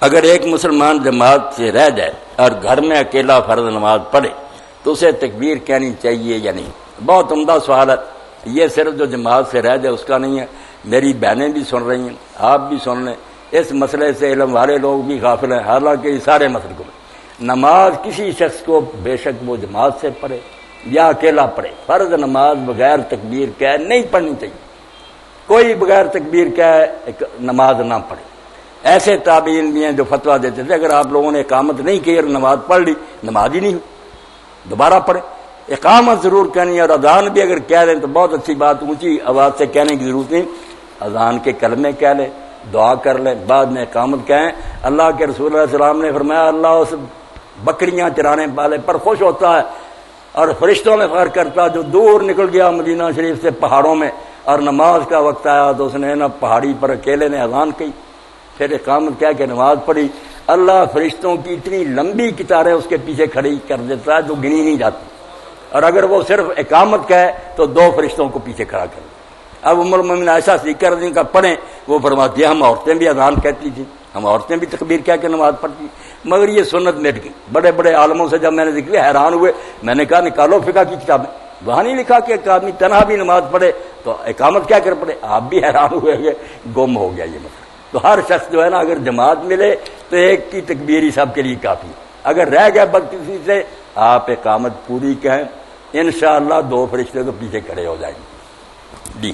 اگر ایک مسلمان جماعت سے رہ جائے اور گھر میں اکیلا فرض نماز پڑھے تو اسے تکبیر کہنی چاہیے یا نہیں؟ بہت عمدہ سوال ہے۔ یہ صرف جو جماعت سے رہ جائے اس کا نہیں ہے، میری بہنیں بھی سن رہی ہیں، آپ بھی سن لیں، اس مسئلے سے علم والے لوگ بھی غافل ہیں، حالانکہ یہ سارے مسئلے کو نماز کسی شخص کو بے شک وہ جماعت سے پڑھے یا اکیلا پڑھے، فرض نماز بغیر تکبیر کہے نہیں پڑھنی چاہیے۔ کوئی بغیر تکبیر کہے نماز نہ پڑھے۔ ایسے تابعین بھی ہیں جو فتویٰ دیتے تھے اگر آپ لوگوں نے اقامت نہیں کی اور نماز پڑھ لی، نماز ہی نہیں ہوئی، دوبارہ پڑھیں۔ اقامت ضرور کہنی ہے، اور اذان بھی اگر کہہ دیں تو بہت اچھی بات، اونچی آواز سے کہنے کی ضرورت نہیں، اذان کے کلمے کہہ لیں، دعا کر لیں، بعد میں اقامت کہیں۔ اللہ کے رسول علیہ السلام نے فرمایا اللہ اس بکریاں چرانے والے پر خوش ہوتا ہے اور فرشتوں میں فخر کرتا ہے جو دور نکل گیا مدینہ شریف سے پہاڑوں میں، اور نماز کا وقت آیا تو اس نے نا پہاڑی پر اکیلے نے اذان کی، پھر اقامت کہہ کے نماز پڑھی، اللہ فرشتوں کی اتنی لمبی قطاریں اس کے پیچھے کھڑی کر دیتا ہے جو گنی نہیں جاتی، اور اگر وہ صرف اقامت کہے تو 2 فرشتوں کو پیچھے کھڑا کر۔ اب ام المومنین عائشہ صدیقہ رضی اللہ عنہا کا پڑھیں، وہ فرماتی ہے ہم عورتیں بھی اذان کہتی تھیں، ہم عورتیں بھی تکبیر کہہ کے نماز پڑھتی، مگر یہ سنت مٹ گئی۔ بڑے بڑے عالموں سے جب میں نے ذکر حیران ہوئے، میں نے کہا نکالو فقہ کی کتابیں، وہاں نہیں لکھا کہ ایک آدمی تنہا بھی نماز پڑھے تو اقامت کیا کر پڑھے۔ آپ بھی حیران ہوئے کہ گم ہو گیا یہ مسئلہ۔ تو ہر شخص جو ہے نا اگر جماعت ملے تو ایک کی تکبیر ہی سب کے لیے کافی، اگر رہ گئے بدقسمتی سے آپ اقامت پوری کہیں، انشاءاللہ 2 فرشتے تو پیچھے کھڑے ہو جائیں گے۔ جی